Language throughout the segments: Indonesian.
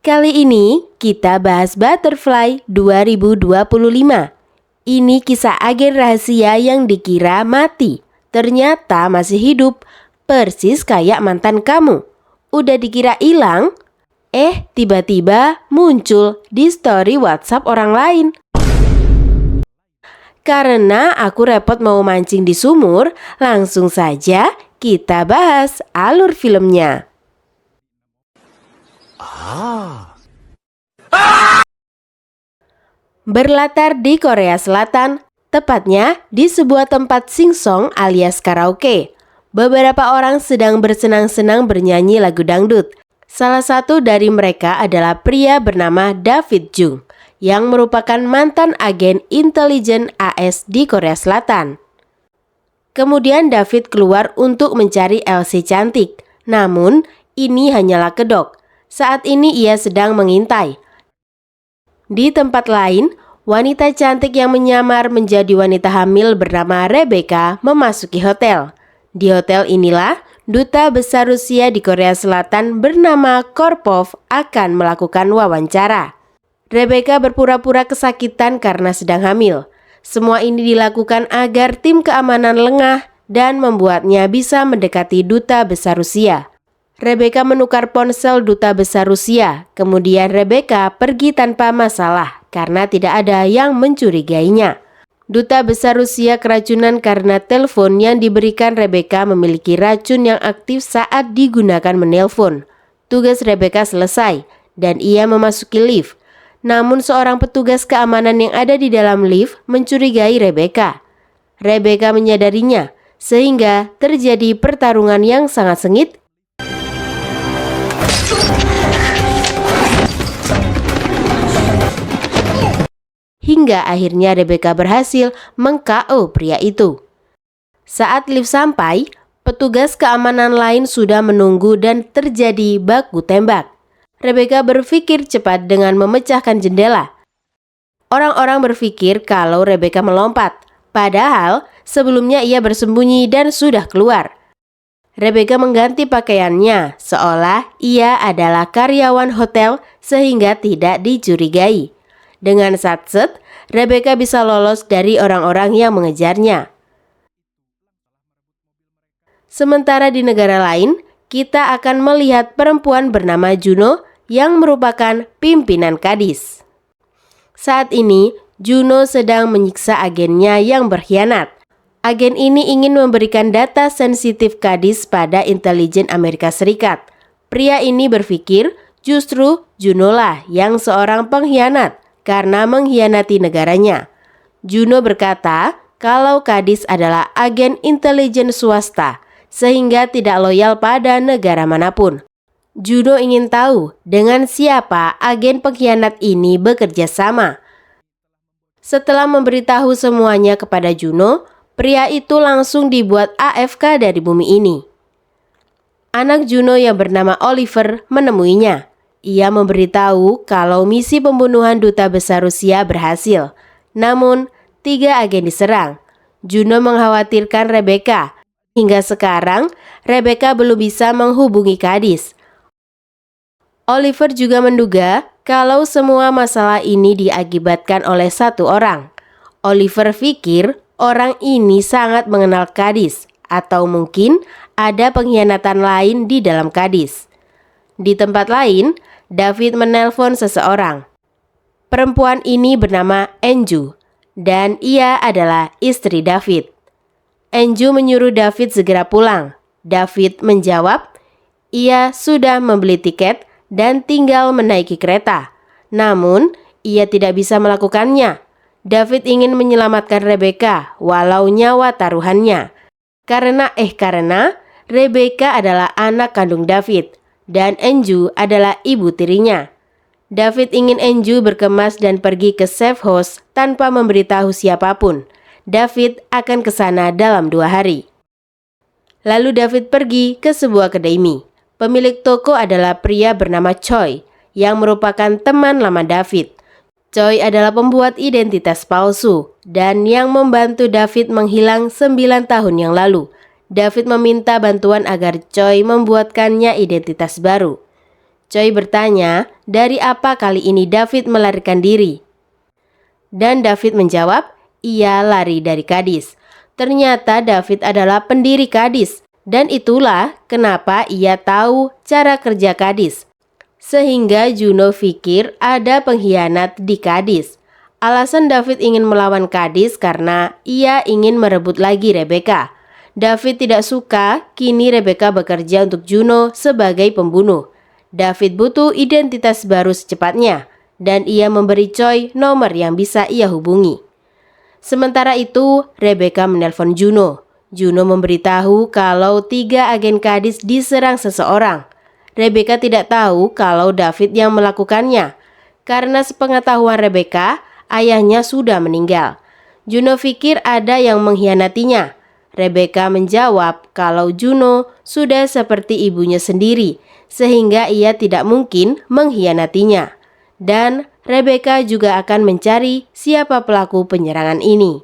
Kali ini kita bahas Butterfly 2025. Ini kisah agen rahasia yang dikira mati, ternyata masih hidup, persis kayak mantan kamu. Udah dikira hilang, tiba-tiba muncul di story WhatsApp orang lain. Karena aku repot mau mancing di sumur, langsung saja kita bahas alur filmnya. Berlatar di Korea Selatan, tepatnya di sebuah tempat singsong alias karaoke. Beberapa orang sedang bersenang-senang bernyanyi lagu dangdut. Salah satu dari mereka adalah pria bernama David Jung, yang merupakan mantan agen intelijen AS di Korea Selatan. Kemudian David keluar untuk mencari Elsie cantik, namun ini hanyalah kedok. Saat ini ia sedang mengintai. Di tempat lain, wanita cantik yang menyamar menjadi wanita hamil bernama Rebecca memasuki hotel. Di hotel inilah, duta besar Rusia di Korea Selatan bernama Korpov akan melakukan wawancara. Rebecca berpura-pura kesakitan karena sedang hamil. Semua ini dilakukan agar tim keamanan lengah dan membuatnya bisa mendekati duta besar Rusia. Rebecca menukar ponsel duta besar Rusia, kemudian Rebecca pergi tanpa masalah karena tidak ada yang mencurigainya. Duta besar Rusia keracunan karena telepon yang diberikan Rebecca memiliki racun yang aktif saat digunakan menelpon. Tugas Rebecca selesai dan ia memasuki lift. Namun seorang petugas keamanan yang ada di dalam lift mencurigai Rebecca. Rebecca menyadarinya sehingga terjadi pertarungan yang sangat sengit. Hingga akhirnya Rebecca berhasil meng-KO pria itu. Saat lift sampai, petugas keamanan lain sudah menunggu dan terjadi baku tembak. Rebecca berpikir cepat dengan memecahkan jendela. Orang-orang berpikir kalau Rebecca melompat, padahal sebelumnya ia bersembunyi dan sudah keluar. Rebecca mengganti pakaiannya seolah ia adalah karyawan hotel sehingga tidak dicurigai. Dengan satset, Rebecca bisa lolos dari orang-orang yang mengejarnya. Sementara di negara lain, kita akan melihat perempuan bernama Juno yang merupakan pimpinan kadis. Saat ini, Juno sedang menyiksa agennya yang berkhianat. Agen ini ingin memberikan data sensitif kadis pada intelijen Amerika Serikat. Pria ini berpikir justru Juno lah yang seorang pengkhianat karena mengkhianati negaranya. Juno berkata kalau kadis adalah agen intelijen swasta sehingga tidak loyal pada negara manapun. Juno ingin tahu dengan siapa agen pengkhianat ini bekerja sama. Setelah memberitahu semuanya kepada Juno, pria itu langsung dibuat AFK dari bumi ini. Anak Juno yang bernama Oliver menemuinya. Ia memberitahu kalau misi pembunuhan duta besar Rusia berhasil. Namun, 3 agen diserang. Juno mengkhawatirkan Rebecca. Hingga sekarang, Rebecca belum bisa menghubungi kadis. Oliver juga menduga kalau semua masalah ini diakibatkan oleh satu orang. Oliver pikir orang ini sangat mengenal kadis, atau mungkin ada pengkhianatan lain di dalam kadis. Di tempat lain, David menelpon seseorang. Perempuan ini bernama Enju, dan ia adalah istri David. Enju menyuruh David segera pulang. David menjawab, ia sudah membeli tiket dan tinggal menaiki kereta. Namun, ia tidak bisa melakukannya. David ingin menyelamatkan Rebecca walau nyawa taruhannya. Karena Rebecca adalah anak kandung David dan Enju adalah ibu tirinya. David ingin Enju berkemas dan pergi ke safe house tanpa memberitahu siapapun. David akan ke sana dalam 2 hari. Lalu David pergi ke sebuah kedai mie. Pemilik toko adalah pria bernama Choi yang merupakan teman lama David. Choi adalah pembuat identitas palsu dan yang membantu David menghilang 9 tahun yang lalu. David meminta bantuan agar Choi membuatkannya identitas baru. Choi bertanya dari apa kali ini David melarikan diri. Dan David menjawab, ia lari dari Kadis. Ternyata David adalah pendiri Kadis, dan itulah kenapa ia tahu cara kerja Kadis. Sehingga Juno pikir ada pengkhianat di Kadis. Alasan David ingin melawan Kadis karena ia ingin merebut lagi Rebeka. David tidak suka kini Rebeka bekerja untuk Juno sebagai pembunuh. David butuh identitas baru secepatnya, dan ia memberi Choi nomor yang bisa ia hubungi. Sementara itu, Rebeka menelpon Juno. Juno memberitahu kalau 3 agen Kadis diserang seseorang. Rebeka tidak tahu kalau David yang melakukannya. Karena sepengetahuan Rebeka, ayahnya sudah meninggal. Juno pikir ada yang mengkhianatinya. Rebeka menjawab kalau Juno sudah seperti ibunya sendiri, sehingga ia tidak mungkin mengkhianatinya. Dan Rebeka juga akan mencari siapa pelaku penyerangan ini.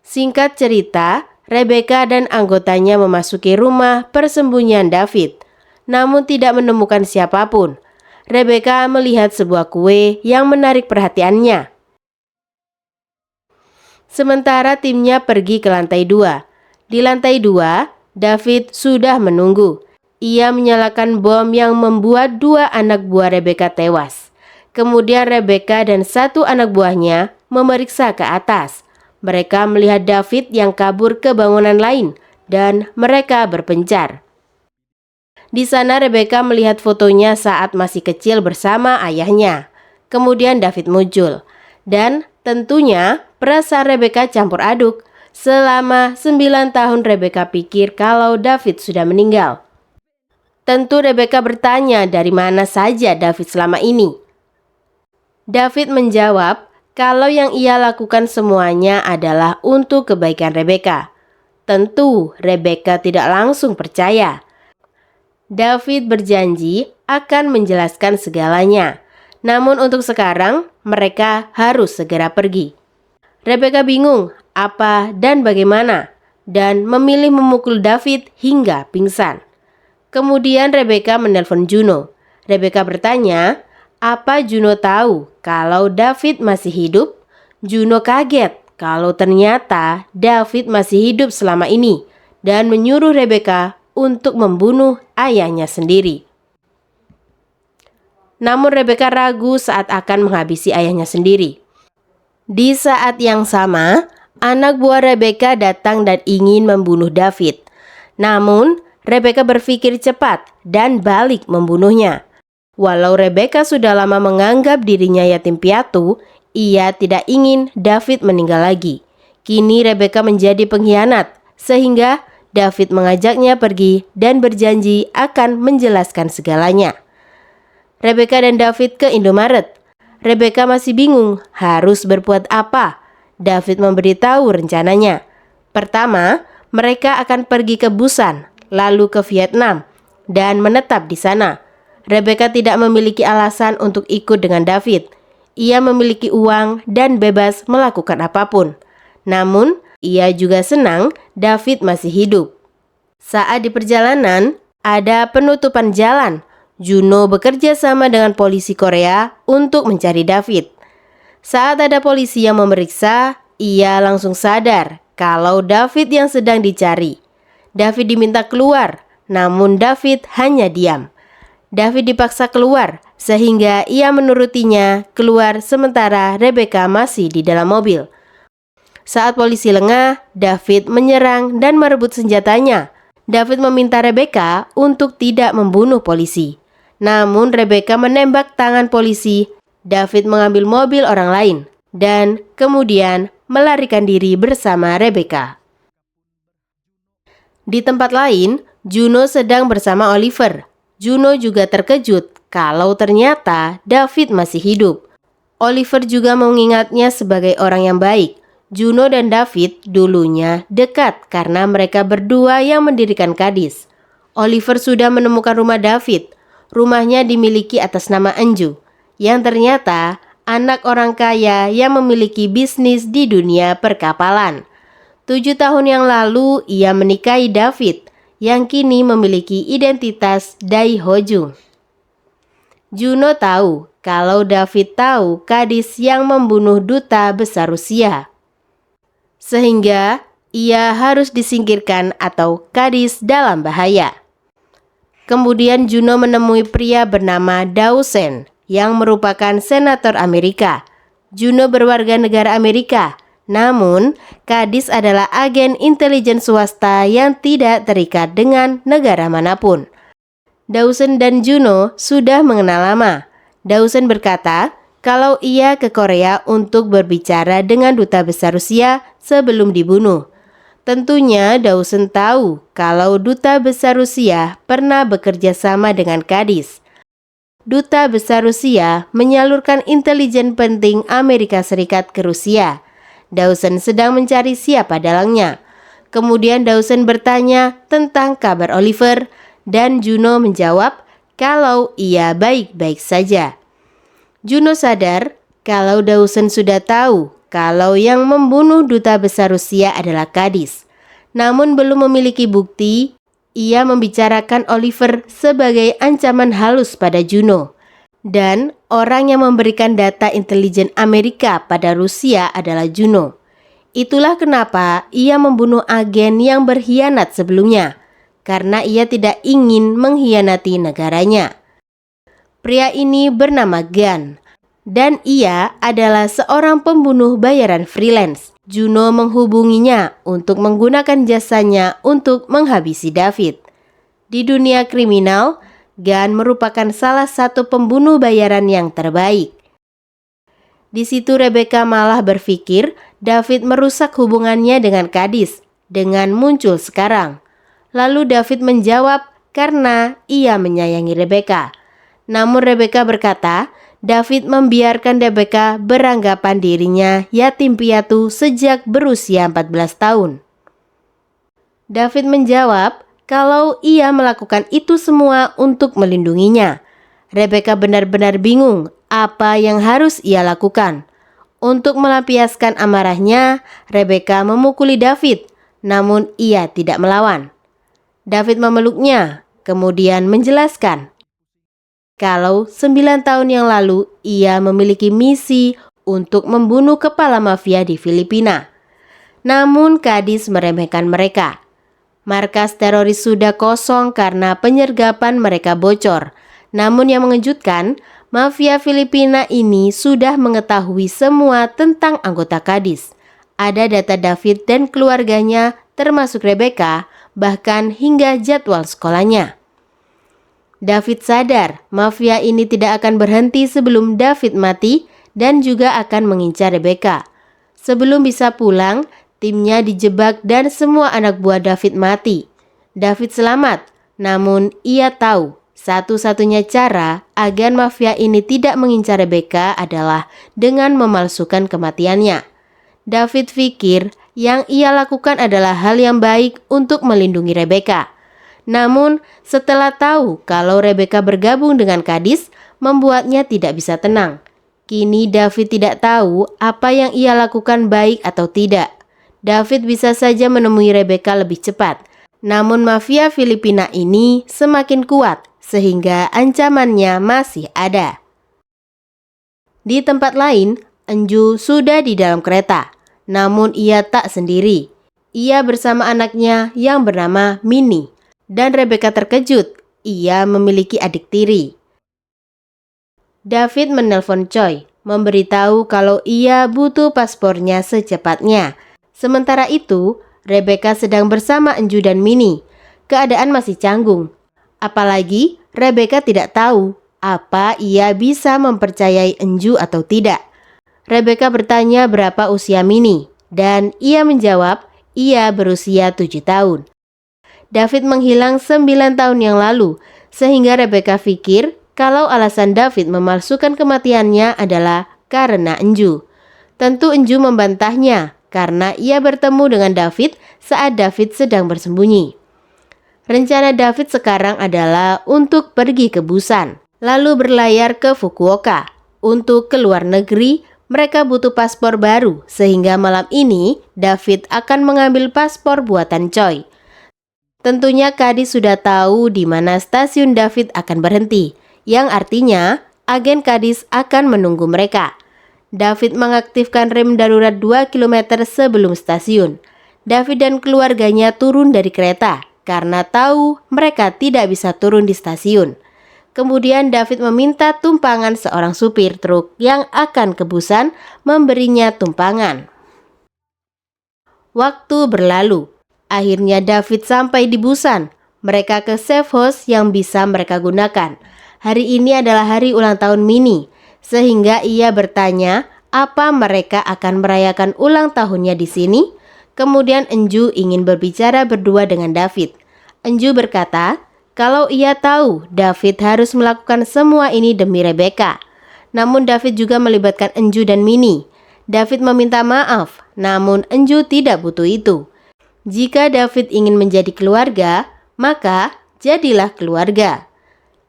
Singkat cerita, Rebeka dan anggotanya memasuki rumah persembunyian David, namun tidak menemukan siapapun. Rebeka melihat sebuah kue yang menarik perhatiannya. Sementara timnya pergi ke lantai 2. Di lantai 2, David sudah menunggu. Ia menyalakan bom yang membuat 2 anak buah Rebeka tewas. Kemudian Rebeka dan 1 anak buahnya memeriksa ke atas. Mereka melihat David yang kabur ke bangunan lain dan mereka berpencar. Di sana Rebeka melihat fotonya saat masih kecil bersama ayahnya. Kemudian David muncul. Dan tentunya perasaan Rebeka campur aduk. Selama 9 tahun Rebeka pikir kalau David sudah meninggal. Tentu Rebeka bertanya dari mana saja David selama ini. David menjawab kalau yang ia lakukan semuanya adalah untuk kebaikan Rebeka. Tentu Rebeka tidak langsung percaya. David berjanji akan menjelaskan segalanya. Namun untuk sekarang mereka harus segera pergi. Rebeka bingung apa dan bagaimana dan memilih memukul David hingga pingsan. Kemudian Rebeka menelpon Juno. Rebeka bertanya, apa Juno tahu kalau David masih hidup? Juno kaget kalau ternyata David masih hidup selama ini dan menyuruh Rebeka untuk membunuh ayahnya sendiri. Namun Rebeka ragu saat akan menghabisi ayahnya sendiri. Di saat yang sama, anak buah Rebeka datang dan ingin membunuh David. Namun Rebeka berpikir cepat dan balik membunuhnya. Walau Rebeka sudah lama menganggap dirinya yatim piatu, ia tidak ingin David meninggal lagi. Kini Rebeka menjadi pengkhianat, sehingga David mengajaknya pergi dan berjanji akan menjelaskan segalanya. Rebeka dan David ke Indomaret. Rebeka masih bingung harus berbuat apa. David memberitahu rencananya. Pertama, mereka akan pergi ke Busan, lalu ke Vietnam, dan menetap di sana. Rebeka tidak memiliki alasan untuk ikut dengan David. Ia memiliki uang dan bebas melakukan apapun. Namun, ia juga senang David masih hidup. Saat di perjalanan, ada penutupan jalan. Juno bekerja sama dengan polisi Korea untuk mencari David. Saat ada polisi yang memeriksa, ia langsung sadar kalau David yang sedang dicari. David diminta keluar, namun David hanya diam. David dipaksa keluar, sehingga ia menurutinya keluar sementara Rebeka masih di dalam mobil. Saat polisi lengah, David menyerang dan merebut senjatanya. David meminta Rebeka untuk tidak membunuh polisi. Namun Rebeka menembak tangan polisi. David mengambil mobil orang lain dan kemudian melarikan diri bersama Rebeka. Di tempat lain, Juno sedang bersama Oliver. Juno juga terkejut kalau ternyata David masih hidup. Oliver juga mengingatnya sebagai orang yang baik. Juno dan David dulunya dekat karena mereka berdua yang mendirikan Kadis. Oliver sudah menemukan rumah David. Rumahnya dimiliki atas nama Anju, yang ternyata anak orang kaya yang memiliki bisnis di dunia perkapalan. 7 tahun yang lalu ia menikahi David, yang kini memiliki identitas Dai Ho Jung. Juno tahu kalau David tahu Kadis yang membunuh duta besar Rusia. Sehingga ia harus disingkirkan atau Kadis dalam bahaya. Kemudian Juno menemui pria bernama Dawson yang merupakan senator Amerika. Juno berwarga negara Amerika, namun Kadis adalah agen intelijen swasta yang tidak terikat dengan negara manapun. Dawson dan Juno sudah mengenal lama. Dawson berkata kalau ia ke Korea untuk berbicara dengan duta besar Rusia sebelum dibunuh. Tentunya Dawson tahu kalau duta besar Rusia pernah bekerja sama dengan Kadis. Duta besar Rusia menyalurkan intelijen penting Amerika Serikat ke Rusia. Dawson sedang mencari siapa dalangnya. Kemudian Dawson bertanya tentang kabar Oliver dan Juno menjawab kalau ia baik-baik saja. Juno sadar kalau Dawson sudah tahu kalau yang membunuh duta besar Rusia adalah Kadis. Namun belum memiliki bukti, ia membicarakan Oliver sebagai ancaman halus pada Juno. Dan orang yang memberikan data intelijen Amerika pada Rusia adalah Juno. Itulah kenapa ia membunuh agen yang berkhianat sebelumnya, karena ia tidak ingin mengkhianati negaranya. Pria ini bernama Gunn, dan ia adalah seorang pembunuh bayaran freelance. Juno menghubunginya untuk menggunakan jasanya untuk menghabisi David. Di dunia kriminal, Gunn merupakan salah satu pembunuh bayaran yang terbaik. Di situ Rebecca malah berpikir David merusak hubungannya dengan Kadis dengan muncul sekarang. Lalu David menjawab karena ia menyayangi Rebecca. Namun Rebecca berkata, David membiarkan Rebecca beranggapan dirinya yatim piatu sejak berusia 14 tahun. David menjawab kalau ia melakukan itu semua untuk melindunginya. Rebecca benar-benar bingung apa yang harus ia lakukan. Untuk melampiaskan amarahnya, Rebecca memukuli David, namun ia tidak melawan. David memeluknya, kemudian menjelaskan kalau 9 tahun yang lalu ia memiliki misi untuk membunuh kepala mafia di Filipina. Namun Kadis meremehkan mereka. Markas teroris sudah kosong karena penyergapan mereka bocor. Namun yang mengejutkan, mafia Filipina ini sudah mengetahui semua tentang anggota Kadis. Ada data David dan keluarganya termasuk Rebecca, bahkan hingga jadwal sekolahnya. David sadar mafia ini tidak akan berhenti sebelum David mati dan juga akan mengincar Rebecca. Sebelum bisa pulang, timnya dijebak dan semua anak buah David mati. David selamat, namun ia tahu satu-satunya cara agar mafia ini tidak mengincar Rebecca adalah dengan memalsukan kematiannya. David pikir yang ia lakukan adalah hal yang baik untuk melindungi Rebecca. Namun setelah tahu kalau Rebecca bergabung dengan Kadis, membuatnya tidak bisa tenang. Kini David tidak tahu apa yang ia lakukan baik atau tidak. David bisa saja menemui Rebecca lebih cepat. Namun mafia Filipina ini semakin kuat sehingga ancamannya masih ada. Di tempat lain, Enju sudah di dalam kereta. Namun ia tak sendiri. Ia bersama anaknya yang bernama Minnie. Dan Rebecca terkejut, ia memiliki adik tiri. David menelpon Choi, memberitahu kalau ia butuh paspornya secepatnya. Sementara itu, Rebecca sedang bersama Enju dan Minnie. Keadaan masih canggung. Apalagi Rebecca tidak tahu apa ia bisa mempercayai Enju atau tidak. Rebecca bertanya berapa usia Minnie, dan ia menjawab ia berusia 7 tahun. David menghilang 9 tahun yang lalu, sehingga Rebecca pikir kalau alasan David memalsukan kematiannya adalah karena Enju. Tentu Enju membantahnya karena ia bertemu dengan David saat David sedang bersembunyi. Rencana David sekarang adalah untuk pergi ke Busan, lalu berlayar ke Fukuoka. Untuk keluar negeri, mereka butuh paspor baru, sehingga malam ini David akan mengambil paspor buatan Choi. Tentunya Kadis sudah tahu di mana stasiun David akan berhenti, yang artinya agen Kadis akan menunggu mereka. David mengaktifkan rem darurat 2 km sebelum stasiun. David dan keluarganya turun dari kereta karena tahu mereka tidak bisa turun di stasiun. Kemudian David meminta tumpangan seorang supir truk yang akan ke Busan memberinya tumpangan. Waktu berlalu. Akhirnya David sampai di Busan. Mereka ke safe house yang bisa mereka gunakan. Hari ini adalah hari ulang tahun Minnie, sehingga ia bertanya apa mereka akan merayakan ulang tahunnya di sini. Kemudian Enju ingin berbicara berdua dengan David. Enju berkata kalau ia tahu David harus melakukan semua ini demi Rebecca. Namun David juga melibatkan Enju dan Minnie. David meminta maaf, namun Enju tidak butuh itu. Jika David ingin menjadi keluarga, maka jadilah keluarga.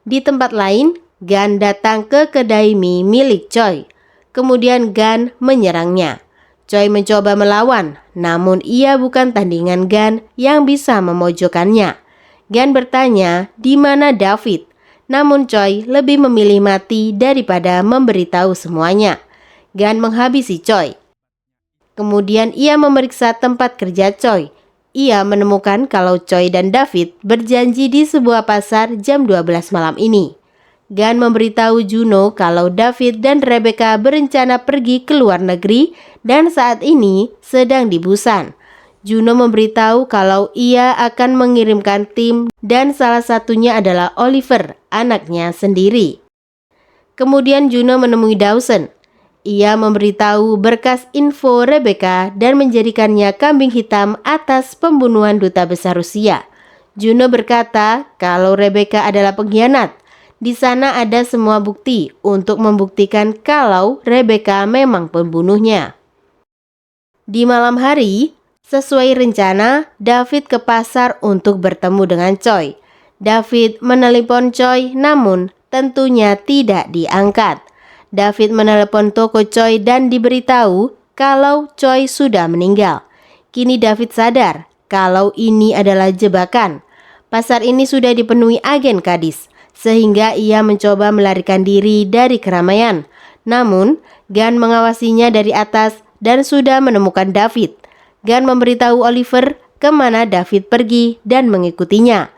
Di tempat lain, Gan datang ke kedai mie milik Choi. Kemudian Gan menyerangnya. Choi mencoba melawan, namun ia bukan tandingan Gan yang bisa memojokkannya. Gan bertanya di mana David, namun Choi lebih memilih mati daripada memberitahu semuanya. Gan menghabisi Choi. Kemudian ia memeriksa tempat kerja Choi. Ia menemukan kalau Choi dan David berjanji di sebuah pasar jam 12 malam ini. Gan memberitahu Juno kalau David dan Rebecca berencana pergi ke luar negeri dan saat ini sedang di Busan. Juno memberitahu kalau ia akan mengirimkan tim dan salah satunya adalah Oliver, anaknya sendiri. Kemudian Juno menemui Dawson. Ia memberitahu berkas info Rebecca dan menjadikannya kambing hitam atas pembunuhan duta besar Rusia. Juno berkata kalau Rebecca adalah pengkhianat. Di sana ada semua bukti untuk membuktikan kalau Rebecca memang pembunuhnya. Di malam hari, sesuai rencana, David ke pasar untuk bertemu dengan Choi. David menelepon Choi namun tentunya tidak diangkat. David menelepon toko Choi dan diberitahu kalau Choi sudah meninggal. Kini David sadar kalau ini adalah jebakan. Pasar ini sudah dipenuhi agen Kadis, sehingga ia mencoba melarikan diri dari keramaian. Namun, Gan mengawasinya dari atas dan sudah menemukan David. Gan memberitahu Oliver kemana David pergi dan mengikutinya.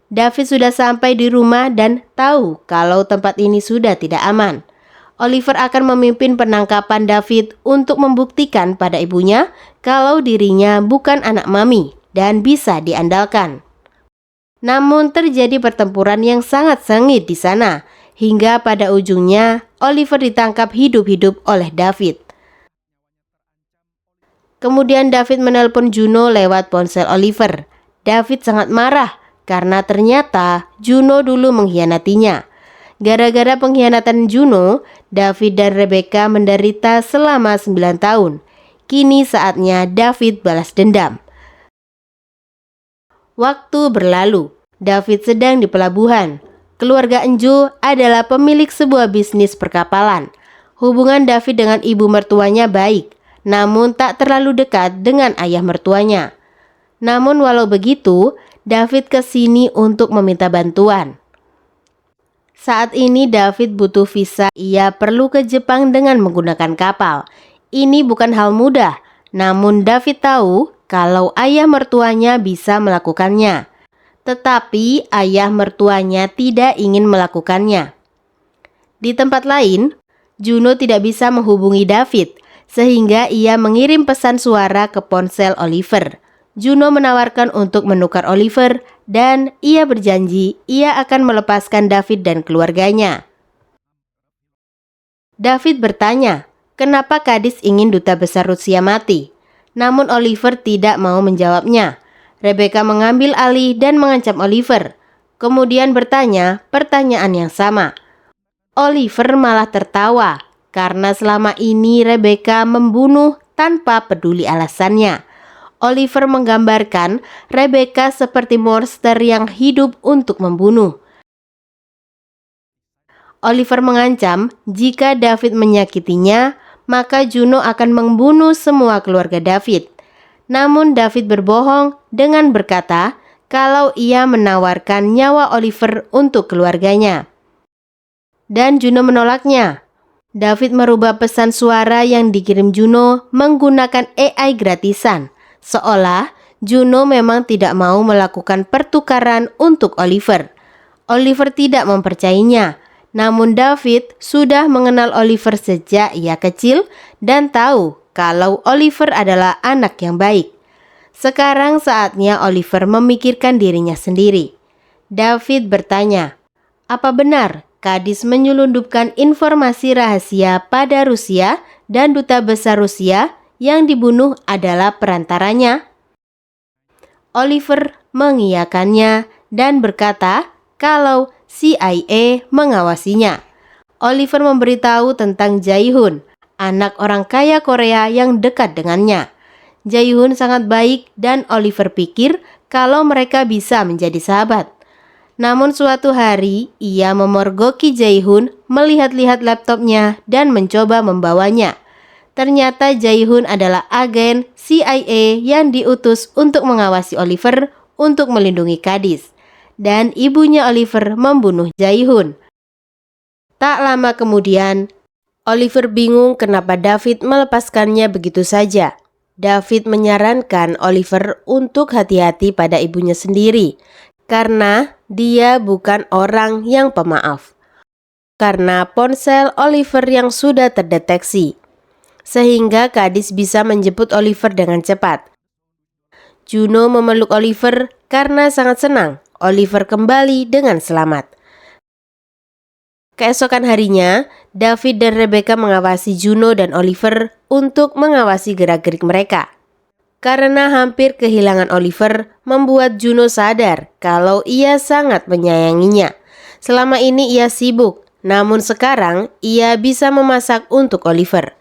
David sudah sampai di rumah dan tahu kalau tempat ini sudah tidak aman. Oliver akan memimpin penangkapan David untuk membuktikan pada ibunya kalau dirinya bukan anak mami dan bisa diandalkan. Namun terjadi pertempuran yang sangat sengit di sana, hingga pada ujungnya Oliver ditangkap hidup-hidup oleh David. Kemudian David menelpon Juno lewat ponsel Oliver. David sangat marah karena ternyata Juno dulu mengkhianatinya. Gara-gara pengkhianatan Juno, David dan Rebecca menderita selama 9 tahun. Kini saatnya David balas dendam. Waktu berlalu. David sedang di pelabuhan. Keluarga Enju adalah pemilik sebuah bisnis perkapalan. Hubungan David dengan ibu mertuanya baik, namun tak terlalu dekat dengan ayah mertuanya. Namun walau begitu, David ke sini untuk meminta bantuan. Saat ini David butuh visa. Ia perlu ke Jepang dengan menggunakan kapal. Ini bukan hal mudah, namun David tahu kalau ayah mertuanya bisa melakukannya. Tetapi ayah mertuanya tidak ingin melakukannya. Di tempat lain, Juno tidak bisa menghubungi David, sehingga ia mengirim pesan suara ke ponsel Oliver. Juno menawarkan untuk menukar Oliver dan ia berjanji ia akan melepaskan David dan keluarganya. David bertanya, kenapa Kadis ingin duta besar Rusia mati? Namun Oliver tidak mau menjawabnya. Rebecca mengambil alih dan mengancam Oliver. Kemudian bertanya pertanyaan yang sama. Oliver malah tertawa karena selama ini Rebecca membunuh tanpa peduli alasannya. Oliver menggambarkan Rebecca seperti monster yang hidup untuk membunuh. Oliver mengancam jika David menyakitinya, maka Juno akan membunuh semua keluarga David. Namun David berbohong dengan berkata kalau ia menawarkan nyawa Oliver untuk keluarganya. dan Juno menolaknya. David merubah pesan suara yang dikirim Juno menggunakan AI gratisan, seolah Juno memang tidak mau melakukan pertukaran untuk Oliver. Oliver tidak mempercayainya, namun David sudah mengenal Oliver sejak ia kecil dan tahu kalau Oliver adalah anak yang baik. Sekarang saatnya Oliver memikirkan dirinya sendiri. David bertanya, apa benar Kadis menyelundupkan informasi rahasia pada Rusia dan duta besar Rusia yang dibunuh adalah perantaranya? Oliver mengiyakannya dan berkata kalau CIA mengawasinya. Oliver memberitahu tentang Jae-hoon, anak orang kaya Korea yang dekat dengannya. Jae-hoon sangat baik dan Oliver pikir kalau mereka bisa menjadi sahabat. Namun suatu hari ia memergoki Jae-hoon melihat-lihat laptopnya dan mencoba membawanya. Ternyata Jae-hoon adalah agen CIA yang diutus untuk mengawasi Oliver untuk melindungi Kadis. Dan ibunya Oliver membunuh Jae-hoon. Tak lama kemudian, Oliver bingung kenapa David melepaskannya begitu saja. David menyarankan Oliver untuk hati-hati pada ibunya sendiri, karena dia bukan orang yang pemaaf. Karena ponsel Oliver yang sudah terdeteksi, sehingga Kadis bisa menjemput Oliver dengan cepat. Juno memeluk Oliver karena sangat senang Oliver kembali dengan selamat. Keesokan harinya, David dan Rebecca mengawasi Juno dan Oliver untuk mengawasi gerak-gerik mereka. Karena hampir kehilangan Oliver, membuat Juno sadar kalau ia sangat menyayanginya. Selama ini ia sibuk, namun sekarang ia bisa memasak untuk Oliver.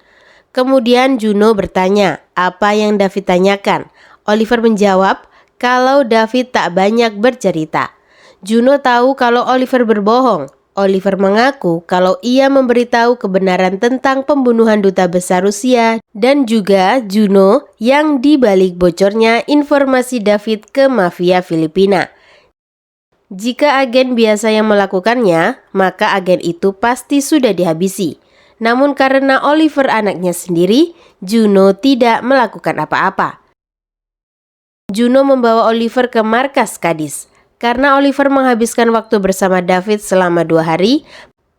Kemudian Juno bertanya apa yang David tanyakan. Oliver menjawab kalau David tak banyak bercerita. Juno tahu kalau Oliver berbohong. Oliver mengaku kalau ia memberitahu kebenaran tentang pembunuhan duta besar Rusia dan juga Juno yang dibalik bocornya informasi David ke mafia Filipina. Jika agen biasa yang melakukannya, maka agen itu pasti sudah dihabisi. Namun karena Oliver anaknya sendiri, Juno tidak melakukan apa-apa. Juno membawa Oliver ke markas Kadis. Karena Oliver menghabiskan waktu bersama David selama 2 hari,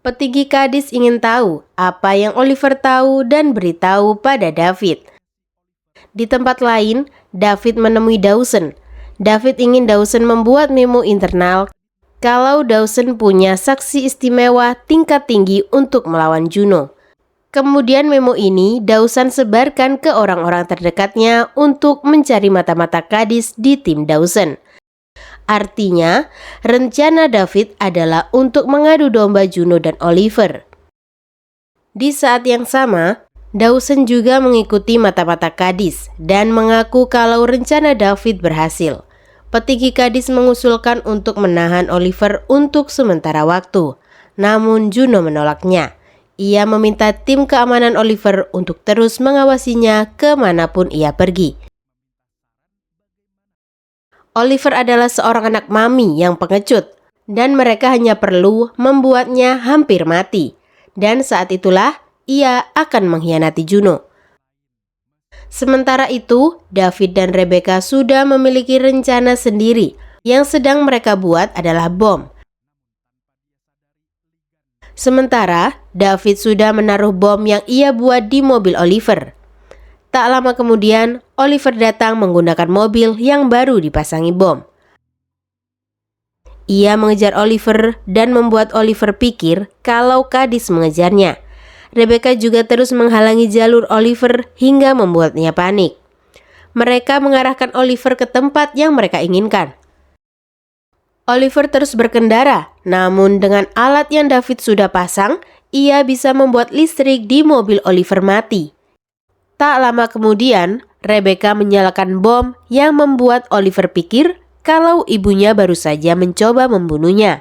petinggi Kadis ingin tahu apa yang Oliver tahu dan beritahu pada David. Di tempat lain, David menemui Dawson. David ingin Dawson membuat memo internal kalau Dawson punya saksi istimewa tingkat tinggi untuk melawan Juno. Kemudian memo ini Dawson sebarkan ke orang-orang terdekatnya untuk mencari mata-mata Kadis di tim Dawson. Artinya, rencana David adalah untuk mengadu domba Juno dan Oliver. Di saat yang sama, Dawson juga mengikuti mata-mata Kadis dan mengaku kalau rencana David berhasil. Petinggi Kadis mengusulkan untuk menahan Oliver untuk sementara waktu, namun Juno menolaknya. Ia meminta tim keamanan Oliver untuk terus mengawasinya kemanapun ia pergi. Oliver adalah seorang anak mami yang pengecut, dan mereka hanya perlu membuatnya hampir mati. Dan saat itulah ia akan mengkhianati Juno. Sementara itu, David dan Rebecca sudah memiliki rencana sendiri. Yang sedang mereka buat adalah bom. Sementara, David sudah menaruh bom yang ia buat di mobil Oliver. Tak lama kemudian, Oliver datang menggunakan mobil yang baru dipasangi bom. Ia mengejar Oliver dan membuat Oliver pikir kalau Kadis mengejarnya. Rebecca juga terus menghalangi jalur Oliver hingga membuatnya panik. Mereka mengarahkan Oliver ke tempat yang mereka inginkan. Oliver terus berkendara, namun dengan alat yang David sudah pasang, ia bisa membuat listrik di mobil Oliver mati. Tak lama kemudian, Rebecca menyalakan bom yang membuat Oliver pikir kalau ibunya baru saja mencoba membunuhnya.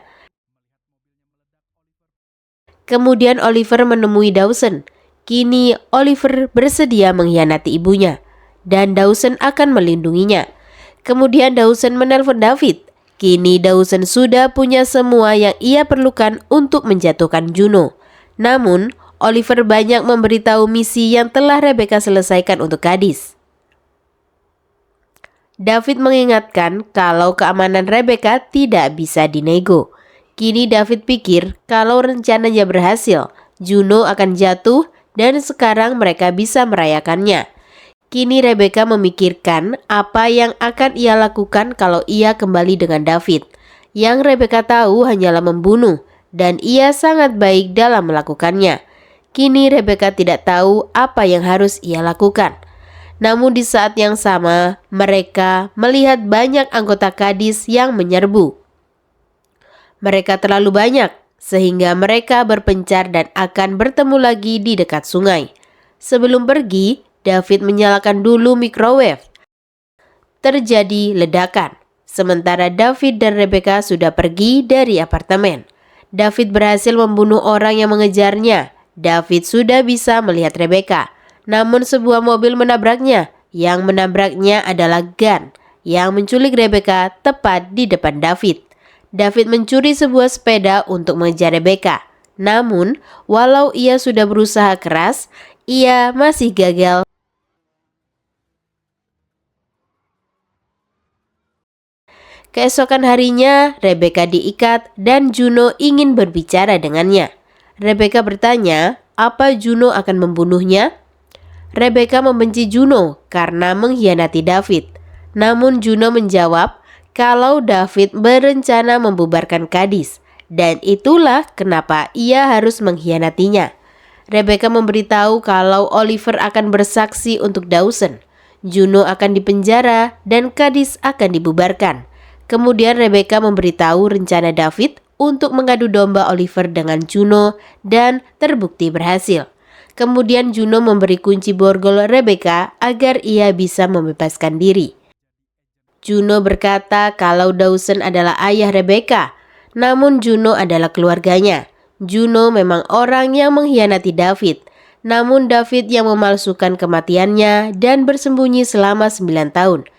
Kemudian Oliver menemui Dawson. Kini Oliver bersedia mengkhianati ibunya, dan Dawson akan melindunginya. Kemudian Dawson menelpon David. Kini Dawson sudah punya semua yang ia perlukan untuk menjatuhkan Juno. Namun, Oliver banyak memberitahu misi yang telah Rebecca selesaikan untuk gadis. David mengingatkan kalau keamanan Rebecca tidak bisa dinego. Kini David pikir kalau rencananya berhasil, Juno akan jatuh dan sekarang mereka bisa merayakannya. Kini Rebecca memikirkan apa yang akan ia lakukan kalau ia kembali dengan David. Yang Rebecca tahu hanyalah membunuh dan ia sangat baik dalam melakukannya. Kini Rebecca tidak tahu apa yang harus ia lakukan. Namun di saat yang sama, mereka melihat banyak anggota Kadis yang menyerbu. Mereka terlalu banyak, sehingga mereka berpencar dan akan bertemu lagi di dekat sungai. Sebelum pergi, David menyalakan dulu microwave. Terjadi ledakan, sementara David dan Rebecca sudah pergi dari apartemen. David berhasil membunuh orang yang mengejarnya. David sudah bisa melihat Rebecca. Namun sebuah mobil menabraknya. Yang menabraknya adalah Gunn yang menculik Rebecca tepat di depan David. David mencuri sebuah sepeda untuk mengejar Rebecca. Namun, walau ia sudah berusaha keras, ia masih gagal. Keesokan harinya, Rebecca diikat dan Juno ingin berbicara dengannya. Rebecca bertanya, apa Juno akan membunuhnya? Rebecca membenci Juno karena mengkhianati David. Namun Juno menjawab kalau David berencana membubarkan Kadis, dan itulah kenapa ia harus mengkhianatinya. Rebecca memberitahu kalau Oliver akan bersaksi untuk Dawson. Juno akan dipenjara dan Kadis akan dibubarkan. Kemudian Rebecca memberitahu rencana David untuk mengadu domba Oliver dengan Juno dan terbukti berhasil. Kemudian Juno memberi kunci borgol Rebecca agar ia bisa membebaskan diri. Juno berkata kalau Dawson adalah ayah Rebecca, namun Juno adalah keluarganya. Juno memang orang yang mengkhianati David, namun David yang memalsukan kematiannya dan bersembunyi selama 9 tahun.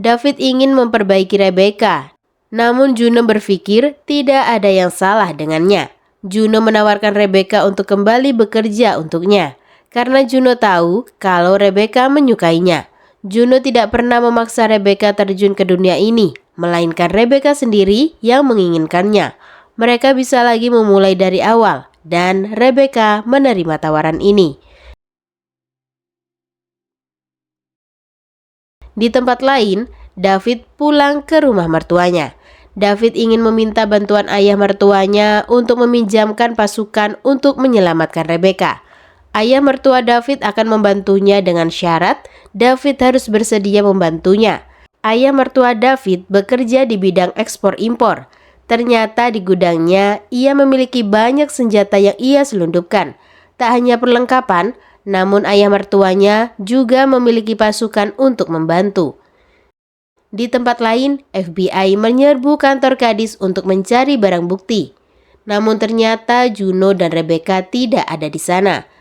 David ingin memperbaiki Rebecca, namun Juno berpikir tidak ada yang salah dengannya. Juno menawarkan Rebecca untuk kembali bekerja untuknya, karena Juno tahu kalau Rebecca menyukainya. Juno tidak pernah memaksa Rebecca terjun ke dunia ini, melainkan Rebecca sendiri yang menginginkannya. Mereka bisa lagi memulai dari awal, dan Rebecca menerima tawaran ini. Di tempat lain, David pulang ke rumah mertuanya. David ingin meminta bantuan ayah mertuanya untuk meminjamkan pasukan untuk menyelamatkan Rebecca. Ayah mertua David akan membantunya dengan syarat David harus bersedia membantunya. Ayah mertua David bekerja di bidang ekspor-impor. Ternyata di gudangnya ia memiliki banyak senjata yang ia selundupkan. Tak hanya perlengkapan, namun ayah mertuanya juga memiliki pasukan untuk membantu. Di tempat lain, FBI menyerbu kantor Kadis untuk mencari barang bukti. Namun ternyata Juno dan Rebecca tidak ada di sana.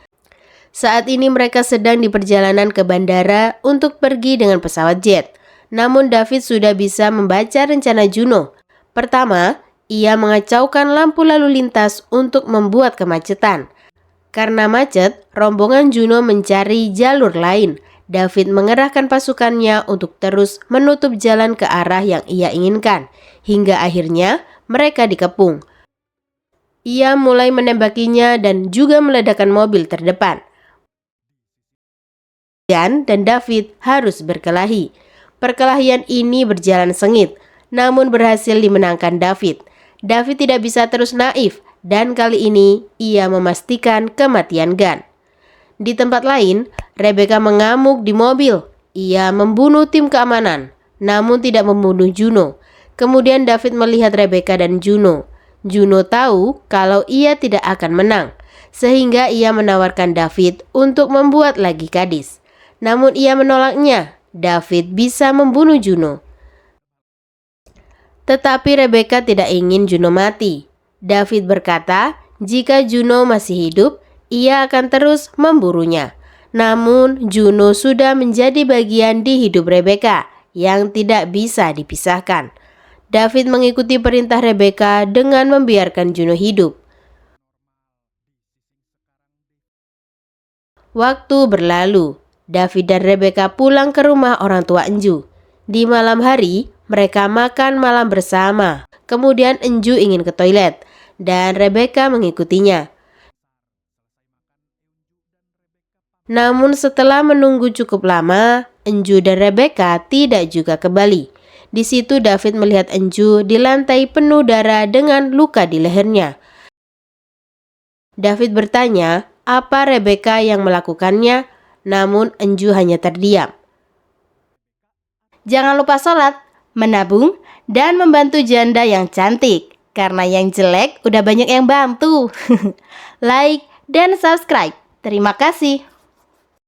Saat ini mereka sedang di perjalanan ke bandara untuk pergi dengan pesawat jet. Namun David sudah bisa membaca rencana Juno. Pertama, ia mengacaukan lampu lalu lintas untuk membuat kemacetan. Karena macet, rombongan Juno mencari jalur lain. David mengerahkan pasukannya untuk terus menutup jalan ke arah yang ia inginkan, hingga akhirnya mereka dikepung. Ia mulai menembakinya dan juga meledakkan mobil terdepan. Dan David harus berkelahi. Perkelahian ini berjalan sengit, namun berhasil dimenangkan David. David tidak bisa terus naif, dan kali ini ia memastikan kematian Gunn. Di tempat lain, Rebecca mengamuk di mobil. Ia membunuh tim keamanan, namun tidak membunuh Juno. Kemudian David melihat Rebecca dan Juno. Juno tahu kalau ia tidak akan menang, sehingga ia menawarkan David untuk membuat lagi Kadis. Namun ia menolaknya. David bisa membunuh Juno. Tetapi Rebecca tidak ingin Juno mati. David berkata, jika Juno masih hidup, ia akan terus memburunya. Namun Juno sudah menjadi bagian di hidup Rebecca yang tidak bisa dipisahkan. David mengikuti perintah Rebeka dengan membiarkan Juno hidup. Waktu berlalu, David dan Rebeka pulang ke rumah orang tua Enju. Di malam hari, mereka makan malam bersama. Kemudian Enju ingin ke toilet, dan Rebeka mengikutinya. Namun setelah menunggu cukup lama, Enju dan Rebeka tidak juga kembali. Di situ David melihat Enju di lantai penuh darah dengan luka di lehernya. David bertanya apa Rebeka yang melakukannya, namun Enju hanya terdiam. Jangan lupa sholat, menabung, dan membantu janda yang cantik. Karena yang jelek udah banyak yang bantu. Like dan subscribe. Terima kasih.